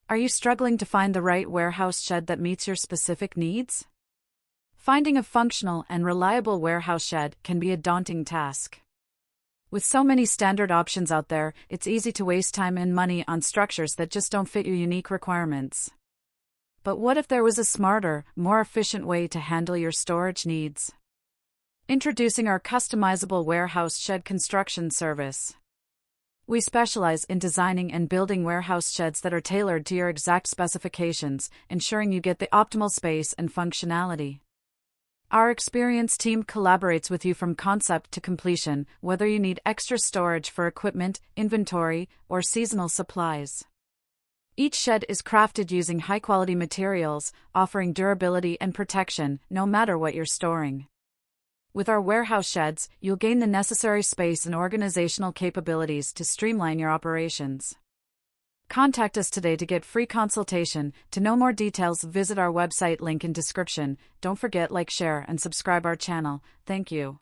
Are you struggling to find the right warehouse shed that meets your specific needs? Finding a functional and reliable warehouse shed can be a daunting task. With so many standard options out there, it's easy to waste time and money on structures that just don't fit your unique requirements. But what if there was a smarter, more efficient way to handle your storage needs? Introducing our customizable warehouse shed construction service. We specialize in designing and building warehouse sheds that are tailored to your exact specifications, ensuring you get the optimal space and functionality. Our experienced team collaborates with you from concept to completion, whether you need extra storage for equipment, inventory, or seasonal supplies. Each shed is crafted using high-quality materials, offering durability and protection, no matter what you're storing. With our warehouse sheds, you'll gain the necessary space and organizational capabilities to streamline your operations. Contact us today to get free consultation. To know more details, visit our website, link in description. Don't forget, like, share, and subscribe our channel. Thank you.